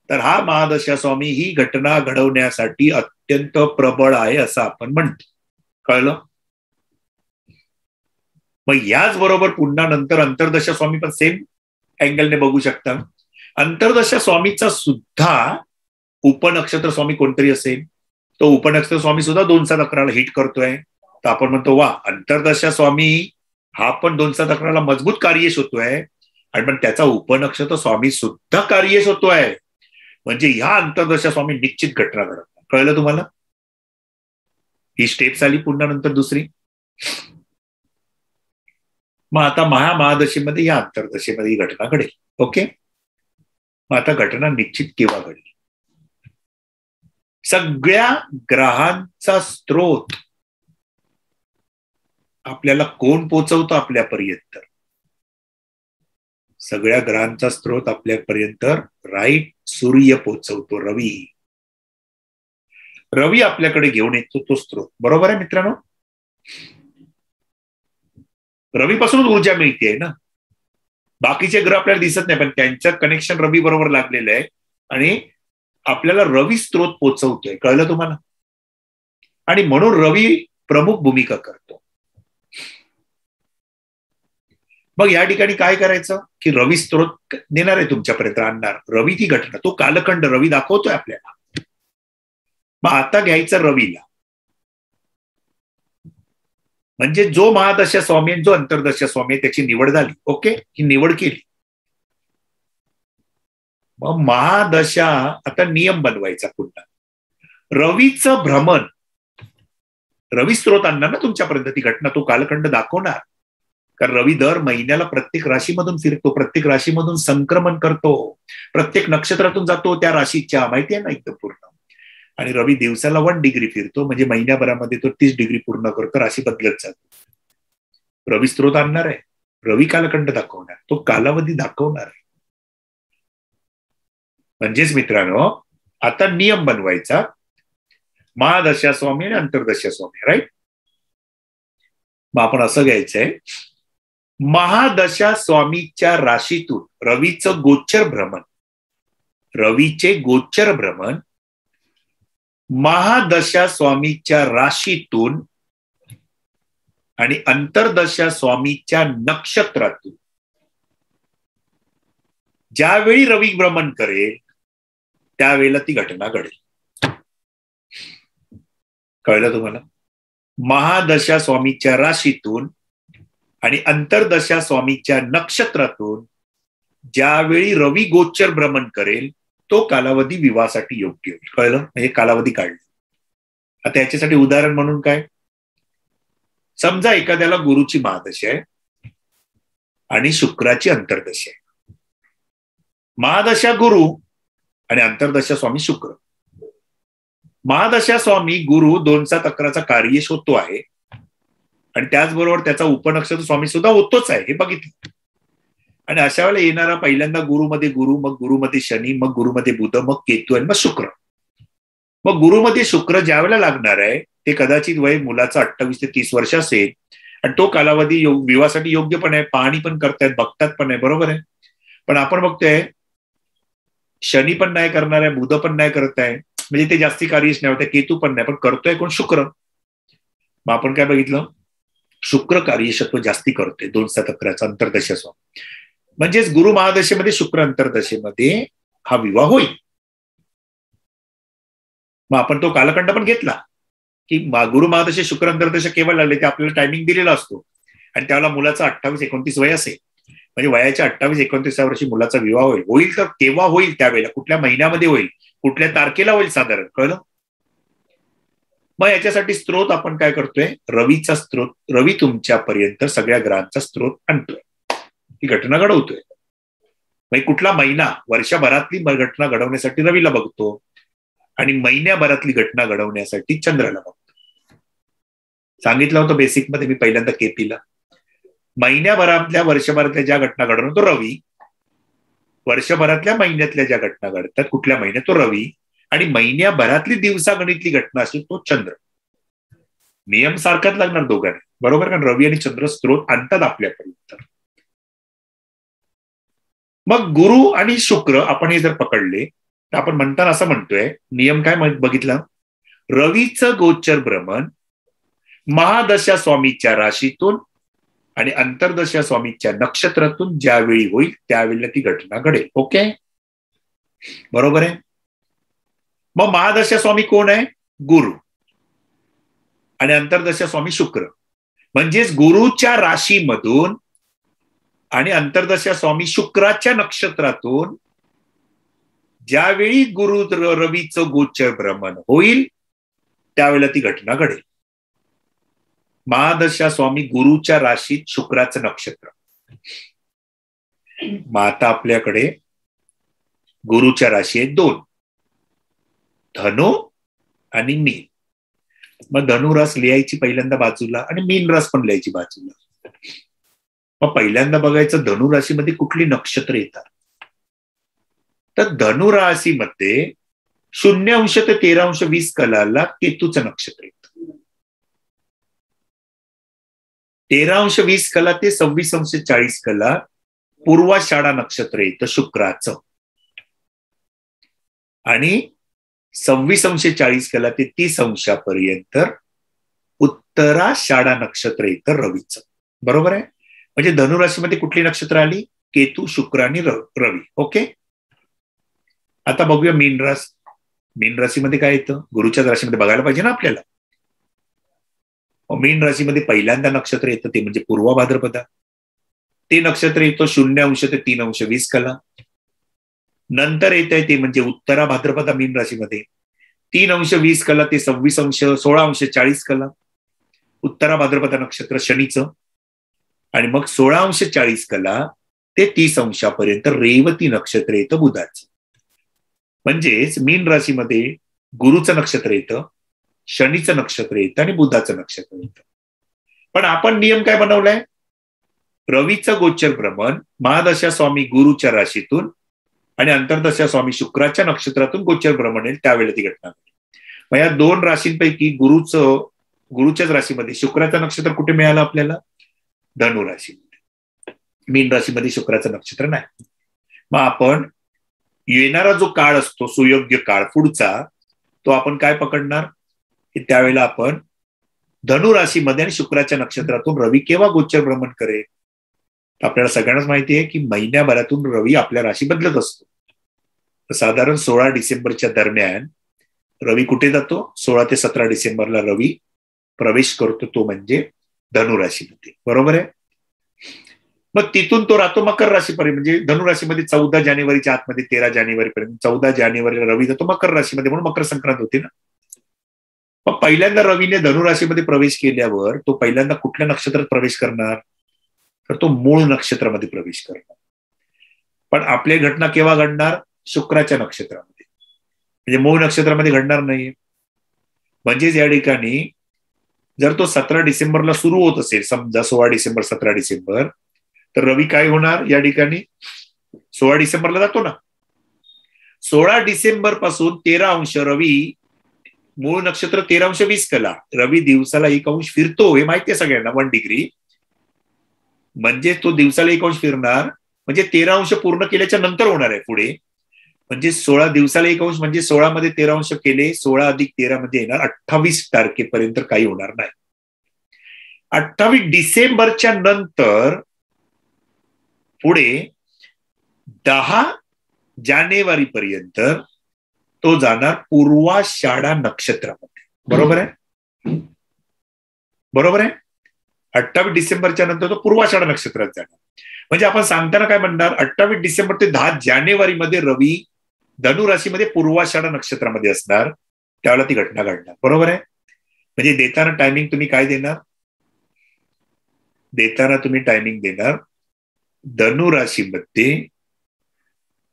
तर हा महादशा स्वामी ही घटना घडवण्यासाठी अत्यंत प्रबळ आहे असं आपण म्हणतो. कळलं? मग याच बरोबर पुन्हा नंतर अंतर्दशा स्वामी पण सेम अँगलने बघू शकता. अंतर्दशा स्वामीचा सुद्धा उपनक्षत्र स्वामी कोणतरी असेल, तो उपनक्षत्र स्वामी सुद्धा 2-7-11ला हिट करतोय. तर आपण म्हणतो वा, अंतर्दशा स्वामी हा पण 2-7-11ला मजबूत कार्येश होतोय आणि पण त्याचा उपनक्षत्र स्वामी सुद्धा कार्येश होतोय. म्हणजे ह्या अंतर्दशा स्वामी निश्चित घटना घडत. कळलं तुम्हाला? ही स्टेप झाली. पुन्हा नंतर दुसरी. मग आता महादशेमध्ये या अंतर्दशेमध्ये ही घटना घडेल. ओके, मग आता घटना निश्चित केव्हा घडली. सगळ्या ग्रहांचा स्रोत आपल्याला कोण पोचवतो आपल्यापर्यंत? सगळ्या ग्रहांचा स्रोत आपल्यापर्यंत राईट सूर्य पोचवतो. रवी आपल्याकडे घेऊन येतो तो स्रोत. बरोबर आहे मित्रांनो? रवीपासूनच ऊर्जा मिळते ना. बाकीचे ग्रह आपल्याला दिसत नाही पण त्यांचं कनेक्शन रवी बरोबर लागलेलं आहे आणि आपल्याला रवी स्रोत पोचवतोय. कळलं तुम्हाला? आणि म्हणून रवी प्रमुख भूमिका करतो. मग या ठिकाणी काय करायचं की रवी स्रोत देणार आहे तुमच्यापर्यंत, आणणार रवी ती घटना, तो कालखंड रवी दाखवतोय आपल्याला. मग आता घ्यायचं रवीला, म्हणजे जो महादशा स्वामी जो अंतर्दशा स्वामी त्याची निवड झाली. ओके, ही निवड केली. मग महादशा आता नियम बनवायचा पुन्हा. रवीचं भ्रमण, रवी स्रोत आणणार ना तुमच्यापर्यंत ती घटना, तो कालखंड दाखवणार. कारण रवी दर महिन्याला प्रत्येक राशीमधून फिरतो, प्रत्येक राशीमधून संक्रमण करतो, प्रत्येक नक्षत्रातून जातो त्या राशीच्या. माहिती आहे ना एकदम पूर्ण. आणि रवी दिवसाला 1 डिग्री फिरतो, म्हणजे महिन्याभरामध्ये तो 30 डिग्री पूर्ण करतो, राशी बदलत जातो. रवी स्रोत आणणार आहे, रवी कालखंड दाखवणार, तो कालावधी दाखवणार आहे. म्हणजेच मित्रांनो आता नियम बनवायचा महादशा स्वामी आणि अंतर्दशा स्वामी. राईट? मग आपण असं घ्यायचंय, महादशा स्वामीच्या राशीतून रवीचं गोचर भ्रमण, रवीचे गोचर भ्रमण महादशा स्वामीच्या राशीतून आणि अंतर्दशा स्वामीच्या नक्षत्रातून ज्यावेळी रवी भ्रमण करेल त्यावेळेला ती घटना घडेल. कळलं तुम्हाला? महादशा स्वामीच्या राशीतून आणि अंतर्दशा स्वामीच्या नक्षत्रातून ज्यावेळी रवी गोचर भ्रमण करेल तो कालावधी विवाहासाठी योग्य होईल. कळलं? हे कालावधी काढलं. आता याच्यासाठी उदाहरण म्हणून काय, समजा एखाद्याला गुरुची महादशा आहे आणि शुक्राची अंतर्दशा आहे. महादशा गुरु आणि अंतर्दशा स्वामी शुक्र. महादशा स्वामी गुरु 2-7-11चा कार्येश होतो आहे आणि त्याचबरोबर त्याचा उपनक्षत्र स्वामी सुद्धा होतोच आहे, हे बघितलं. आणि अशा वेळेला येणारा पहिल्यांदा गुरुमध्ये गुरु, मग गुरुमध्ये शनी, मग गुरुमध्ये बुध, मग केतू आणि मग शुक्र. मग गुरुमध्ये शुक्र ज्या वेळेला लागणार आहे ते कदाचित वय मुलाचं 28 ते 30 वर्ष असेल आणि तो कालावधी विवाहासाठी योग्य पण आहे, पाहणी पण करतायत, बघतात पण आहे. बरोबर आहे? पण आपण बघतोय शनी पण नाही करणार आहे, बुध पण नाही करत आहे, म्हणजे ते जास्ती कार्यश नाही होत, केतू पण नाही, पण करतोय कोण? शुक्र. मग आपण काय बघितलं, शुक्र कार्यक्षत्व जास्ती करतोय 2-7-11 अंतर्दशा स्वामी. म्हणजेच गुरु महादशेमध्ये शुक्र अंतर्दशेमध्ये हा विवाह होईल. मग आपण तो कालखंड पण घेतला की गुरु महादशे शुक्र अंतर्दशा केव्हा लागले ते आपल्याला टायमिंग दिलेला असतो आणि त्यावेळेला मुलाचा 28-29 वय असेल. म्हणजे वयाच्या 28-29 वर्षी मुलाचा विवाह होईल तर केव्हा होईल, त्यावेळेला कुठल्या महिन्यामध्ये होईल, कुठल्या तारखेला होईल साधारण कळलं. मग याच्यासाठी स्त्रोत आपण काय करतोय, रवीचा स्त्रोत. रवी तुमच्यापर्यंत सगळ्या ग्रहांचा स्त्रोत आणतोय, ही घटना घडवतोय. म्हणजे कुठला महिना, वर्षभरातली घटना घडवण्यासाठी रवीला बघतो आणि महिन्याभरातली घटना घडवण्यासाठी चंद्राला बघतो. सांगितलं होतं बेसिक मध्ये मी पहिल्यांदा केपीला, महिन्याभरातल्या वर्षभरातल्या ज्या घटना घडवतो तो रवी, वर्षभरातल्या महिन्यातल्या ज्या घटना घडतात कुठल्या महिन्यात तो रवी, आणि महिन्याभरातली दिवसागणितली घटना असेल तो चंद्र. नियम सारखाच लागणार दोघांना, बरोबर, कारण रवी आणि चंद्र स्त्रोत आणतात आपल्यापर्यंत. मग गुरु आणि शुक्र आपण हे जर पकडले तर आपण म्हणताना असं म्हणतोय, नियम काय बघितला, रवीचं गोचर भ्रमण महादशा स्वामीच्या राशीतून आणि अंतर्दशा स्वामीच्या नक्षत्रातून ज्यावेळी होईल त्यावेळेला ती घटना घडेल. ओके, बरोबर आहे. मग महादशा स्वामी कोण आहे, गुरु, आणि अंतर्दशा स्वामी शुक्र. म्हणजेच गुरुच्या राशीमधून आणि अंतर्दशा स्वामी शुक्राच्या नक्षत्रातून ज्यावेळी गुरु रवीचं गोचर भ्रमण होईल त्यावेळेला ती घटना घडेल. महादशा स्वामी गुरुच्या राशीत शुक्राचं नक्षत्र. मग आता आपल्याकडे गुरुच्या राशी आहेत 2, धनु आणि मीन. मग धनुरास लिहायची पहिल्यांदा बाजूला आणि मीन रास पण लिहायची बाजूला. मग पहिल्यांदा बघायचं धनुराशीमध्ये कुठली नक्षत्र येतात. तर धनुराशीमध्ये 0° ते 13°20 कलाला केतूचं नक्षत्र येतं. 13°20 कला ते 26°40 कला पूर्वाषाढा नक्षत्र येतं शुक्राचं, आणि 26°40 कला ते 30° उत्तराषाढा नक्षत्र येतं रवीचं. बरोबर आहे. म्हणजे धनुराशीमध्ये कुठली नक्षत्र आली, केतू, शुक्र आणि रवी. ओके, आता बघूया मीन रास. मीन राशीमध्ये काय येतं, गुरुच्याच राशीमध्ये बघायला पाहिजे ना आपल्याला. मीन राशीमध्ये पहिल्यांदा नक्षत्र येतं ते म्हणजे पूर्व भाद्रपदा. ते नक्षत्र येतं 0° ते 3°20 कला. नंतर येत आहे ते म्हणजे उत्तरा भाद्रपदा मीन राशीमध्ये 3°20 कला ते 16°40 कला उत्तरा भाद्रपदा नक्षत्र शनीचं, आणि मग 16°40 कला ते 30° रेवती नक्षत्र येतं बुधाचं. म्हणजेच मीन राशीमध्ये गुरुचं नक्षत्र येतं, शनीचं नक्षत्र येतं आणि बुधाचं नक्षत्र येतं. पण आपण नियम काय बनवलाय, रवीचं गोचर भ्रमण महादशा स्वामी गुरुच्या राशीतून आणि अंतर्दशा स्वामी शुक्राच्या नक्षत्रातून गोचर भ्रमण येईल त्यावेळेला ती घटना. मग या 2 राशींपैकी गुरुच्याच राशीमध्ये शुक्राचं नक्षत्र कुठे मिळालं आपल्याला, धनु राशीमध्ये. मीन राशीमध्ये शुक्राचं नक्षत्र नाही. मग आपण येणारा जो काळ असतो सुयोग्य काळ पुढचा, तो आपण काय पकडणार की त्यावेळेला आपण धनु राशीमध्ये आणि शुक्राच्या नक्षत्रातून रवी केव्हा गोचर भ्रमण करेल. आपल्याला सगळ्यांनाच माहिती आहे की महिन्याभरातून रवी आपल्या राशी बदलत असतो. साधारण 16 डिसेंबरच्या दरम्यान रवी कुठे जातो, 16 ते 17 डिसेंबरला रवी प्रवेश करतो, तो म्हणजे धनु राशीमध्ये. बरोबर आहे. मग तिथून तो राहतो मकर राशीपर्यंत, म्हणजे धनु राशीमध्ये 14 जानेवारीच्या आतमध्ये 13 जानेवारीपर्यंत. 14 जानेवारीला रवी जातो मकर राशीमध्ये, म्हणून मकर संक्रांत होती ना. मग पहिल्यांदा रवीने धनु राशीमध्ये प्रवेश केल्यावर तो पहिल्यांदा कुठल्या नक्षत्रात प्रवेश करणार, तर तो मूळ नक्षत्रामध्ये प्रवेश करणार. पण आपली घटना केव्हा घडणार, शुक्राच्या नक्षत्रामध्ये, म्हणजे मूळ नक्षत्रामध्ये घडणार नाही. म्हणजेच या ठिकाणी जर तो 17 डिसेंबरला सुरू होत असेल, समजा 16 डिसेंबर 17 डिसेंबर, तर रवी काय होणार या ठिकाणी 16 डिसेंबरला जातो ना. 16 डिसेंबर पासून 13° रवी मूळ नक्षत्र 13°20 कला, रवी दिवसाला 1° फिरतो, हे माहिती आहे सगळ्यांना, 1 डिग्री. म्हणजे तो दिवसाला 1° फिरणार, म्हणजे 13° पूर्ण केल्याच्या नंतर होणार आहे पुढे. म्हणजे 16 दिवसाला 1° म्हणजे 16 मध्ये 13° केले, 16 अधिक 13 मध्ये येणार 28 तारखेपर्यंत काही होणार नाही. 28 डिसेंबरच्या नंतर पुढे 10 जानेवारी पर्यंत तो जाणार पूर्वाषाढा नक्षत्रामध्ये. बरोबर आहे? बरोबर आहे. 28 डिसेंबरच्या नंतर तो पूर्वाषाढा नक्षत्रात जाणार. म्हणजे आपण सांगताना काय म्हणणार, 28 डिसेंबर ते 10 जानेवारी मध्ये रवी धनु राशीमध्ये पूर्वाषाढा नक्षत्रामध्ये असणार, त्यावेळेला ती घटना घडणार. बरोबर आहे? म्हणजे देताना टायमिंग तुम्ही काय देणार? देताना तुम्ही टायमिंग देणार धनु राशीमध्ये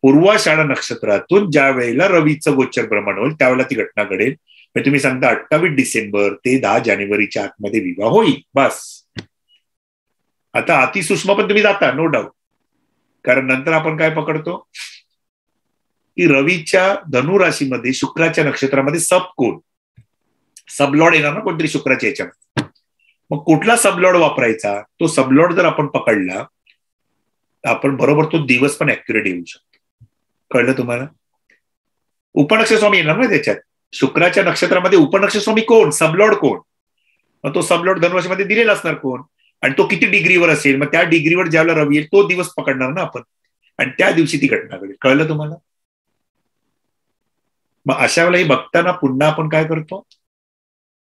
पूर्वाषाढा नक्षत्रातून ज्या वेळेला रवीचं गोचर भ्रमण होईल त्यावेळेला ती घटना घडेल. म्हणजे तुम्ही सांगता 28 डिसेंबर ते 10 जानेवारीच्या आतमध्ये विवाह होईल. बस. आता अतिसूक्ष्म पण तुम्ही जाता, नो डाऊट. कारण नंतर आपण काय पकडतो की रवीच्या धनु राशीमध्ये शुक्राच्या नक्षत्रामध्ये सबलॉर्ड येणार ना कोणतरी शुक्राच्या याच्यामध्ये. मग कुठला सबलॉर्ड वापरायचा? तो सबलॉर्ड जर आपण पकडला आपण बरोबर तो दिवस पण ऍक्युरेट येऊ शकतो. कळलं तुम्हाला? उपनक्षत्र स्वामी येणार ना त्याच्यात. शुक्राच्या नक्षत्रामध्ये उपनक्षत्र स्वामी कोण? सबलॉर्ड कोण? मग तो सबलॉर्ड धनुराशीमध्ये दिलेला असणार कोण, आणि तो किती डिग्रीवर असेल, मग त्या डिग्रीवर ज्यावेळेला रवी येईल तो दिवस पकडणार ना आपण, आणि त्या दिवशी ती घटना घडेल. कळलं तुम्हाला? मग अशा वेळेला हे बघताना पुन्हा आपण काय करतो?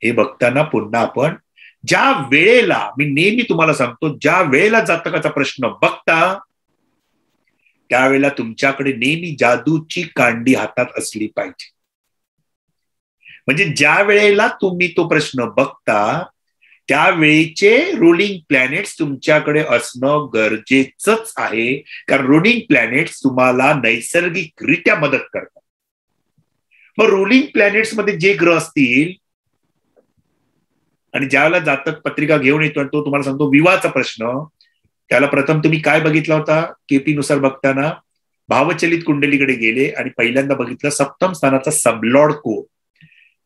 हे बघताना पुन्हा आपण ज्या वेळेला, मी नेहमी तुम्हाला सांगतो, ज्या वेळेला जातकाचा प्रश्न बघता त्यावेळेला तुमच्याकडे नेहमी जादूची कांडी हातात असली पाहिजे. म्हणजे ज्या वेळेला तुम्ही तो प्रश्न बघता त्यावेळेचे रुलिंग प्लॅनेट्स तुमच्याकडे असणं गरजेचंच आहे. कारण रुलिंग प्लॅनेट्स तुम्हाला नैसर्गिकरित्या मदत करतात. मग रुलिंग प्लॅनेट्स मध्ये जे ग्रह असतील, आणि ज्यावेळेला जातक पत्रिका घेऊन येतो आणि तो तुम्हाला सांगतो विवाहाचा प्रश्न, त्याला प्रथम तुम्ही काय बघितला होता? केपी नुसार बघताना भावचलित कुंडलीकडे गेले आणि पहिल्यांदा बघितलं सप्तम स्थानाचा सबलॉर्ड कोण.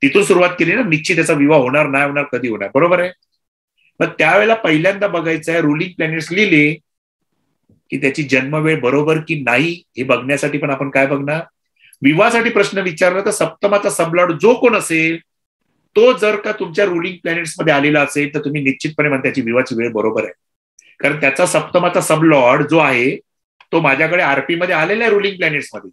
तिथून सुरुवात केली ना, निश्चित त्याचा विवाह होणार, नाही होणार, कधी होणार. बरोबर आहे? मग त्यावेळेला पहिल्यांदा बघायचं आहे रुलिंग प्लॅनेट्स लिहिले की त्याची जन्मवेळ बरोबर की नाही हे बघण्यासाठी पण आपण काय बघणार? विवाहासाठी प्रश्न विचारला तर सप्तमाचा सबलॉर्ड जो कोण असेल तो जर का तुमच्या रुलिंग प्लॅनेट्स मध्ये आलेला असेल तर तुम्ही निश्चितपणे म्हणता त्याची विवाहाची वेळ बरोबर आहे. कारण त्याचा सप्तमाचा सबलॉर्ड जो आहे तो माझ्याकडे आरपी मध्ये आलेला आहे रुलिंग प्लॅनेट्स मध्ये.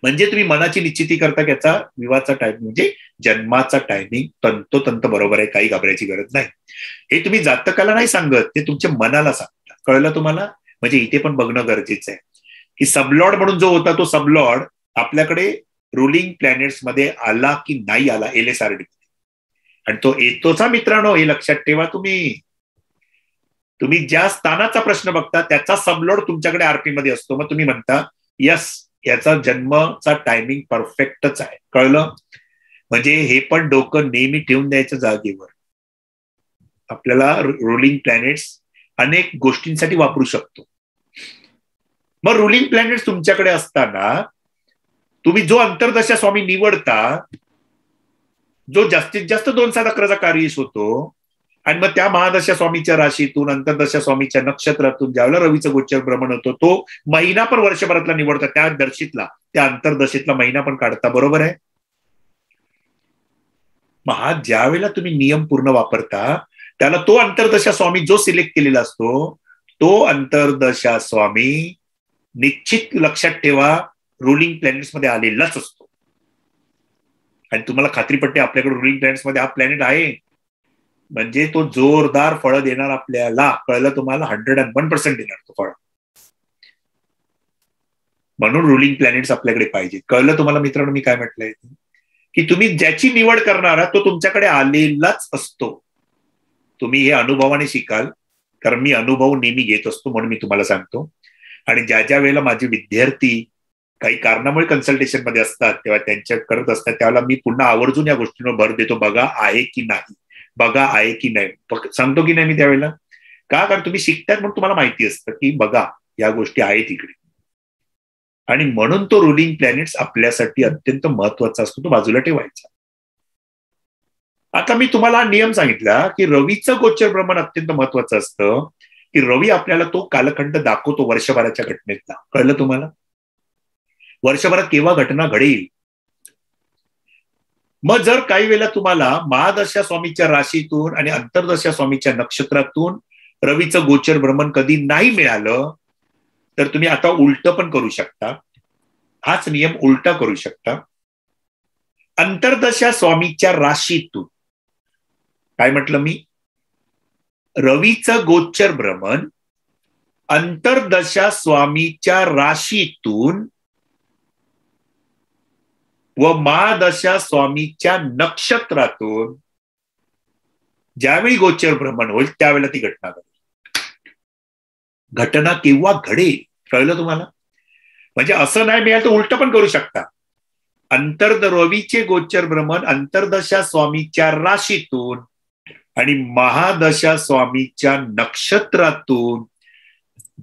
म्हणजे तुम्ही मनाची निश्चिती करता की याचा विवाहाचा टायमिंग म्हणजे जन्माचा टायमिंग तंतोतंत बरोबर आहे, काही घाबरायची गरज नाही. हे तुम्ही जातकाला नाही सांगत, ते तुमच्या मनाला सांगता. कळलं तुम्हाला? म्हणजे इथे पण बघणं गरजेचं आहे की सबलॉर्ड म्हणून जो होता तो सबलॉर्ड आपल्याकडे रुलिंग प्लॅनेट्स मध्ये आला की नाही आला LSRD. आणि तो येतोचा मित्रांनो, हे लक्षात ठेवा. तुम्ही ज्या स्थानाचा प्रश्न बघता त्याचा सबलॉर्ड तुमच्याकडे आरपी मध्ये असतो. मग तुम्ही म्हणता यस, याचा जन्मचा टायमिंग परफेक्टच आहे. कळलं? म्हणजे हे पण डोकं नेहमी ठेवून द्यायचं जागेवर. आपल्याला रुलिंग प्लॅनेट्स अनेक गोष्टींसाठी वापरू शकतो. मग रुलिंग प्लॅनेट्स तुमच्याकडे असताना तुम्ही जो अंतर्दशा स्वामी निवडता, जो जास्तीत जास्त 2-7 अकराचा कार्यश होतो, आणि मग त्या महादशा स्वामीच्या राशीतून, अंतर्दशा स्वामीच्या नक्षत्रातून ज्यावेळेला रवीचं गोचर भ्रमण होतो तो महिना पण वर्षभरातला निवडता, त्या दर्शीतला, त्या अंतर्दशेतला महिना पण काढता. बरोबर आहे? मग हा ज्या वेळेला तुम्ही नियम पूर्ण वापरता त्याला तो अंतर्दशा स्वामी जो सिलेक्ट केलेला असतो तो अंतर्दशा स्वामी निश्चित लक्षात ठेवा रुलिंग प्लॅनेट्स मध्ये आलेलाच असतो. आणि तुम्हाला खात्री पडते आपल्याकडे रुलिंग प्लॅनेट्स मध्ये हा प्लॅनेट आहे म्हणजे तो जोरदार फळं देणार आपल्याला. कळलं तुम्हाला? 101% देणार तो फळ. म्हणून रुलिंग प्लॅनेट्स आपल्याकडे पाहिजे. कळलं तुम्हाला मित्रांनो मी काय म्हटलंय? की तुम्ही ज्याची निवड करणार तो तुमच्याकडे आलेलाच असतो. तुम्ही हे अनुभवाने शिकाल, कारण मी अनुभव नेहमी घेत असतो म्हणून मी तुम्हाला सांगतो. आणि ज्या ज्या वेळेला माझे विद्यार्थी काही कारणामुळे कन्सल्टेशन मध्ये असतात तेव्हा त्यांच्या करत असतात त्यावेळेला मी पुन्हा आवर्जून या गोष्टींवर भर देतो, बघा आहे की नाही, बघा आहे की नाही, सांगतो की नाही मी त्यावेळेला. का? कारण तुम्ही शिकतात म्हणून तुम्हाला माहिती असतं की बघा या गोष्टी आहेत इकडे. आणि म्हणून तो रुलिंग प्लॅनेट्स आपल्यासाठी अत्यंत महत्वाचा असतो, तो बाजूला ठेवायचा. आता मी तुम्हाला नियम सांगितला की रवीचं गोचर भ्रमण अत्यंत महत्वाचं असतं, की रवी आपल्याला तो कालखंड दाखवतो वर्षभराच्या घटनेतला. कळलं तुम्हाला? वर्षभरात केव्हा घटना घडेल मग जर काही वेळेला तुम्हाला महादशा स्वामीच्या राशीतून आणि अंतर्दशा स्वामीच्या नक्षत्रातून रवीचं गोचर भ्रमण कधी नाही मिळालं तर तुम्ही आता उलट पण करू शकता. हाच नियम उलटा करू शकता. अंतर्दशा स्वामीच्या राशीतून, काय म्हटलं मी, रवीचं गोचर भ्रमण अंतर्दशा स्वामीच्या राशीतून व महादशा स्वामीच्या नक्षत्रातून ज्यावेळी गोचर भ्रमण होईल त्यावेळेला ती घटना घडेल. घटना केव्हा घडेल कळलं तुम्हाला? म्हणजे असं नाही मिळालं तर उलट पण करू शकता. रवीचे गोचर भ्रमण अंतर्दशा स्वामीच्या राशीतून आणि महादशा स्वामीच्या नक्षत्रातून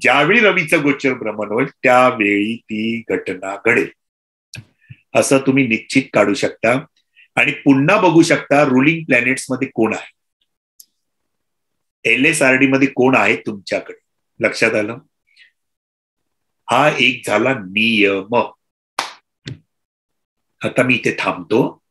ज्यावेळी रवीचं गोचर भ्रमण होईल त्यावेळी ती घटना घडेल असं तुम्ही निश्चित काढू शकता. आणि पुन्हा बघू शकता रुलिंग प्लॅनेट्स मध्ये कोण आहे, LSRD मध्ये कोण आहे तुमच्याकडे. लक्षात आलं? हा एक झाला नियम. आता मी इथे थांबतो.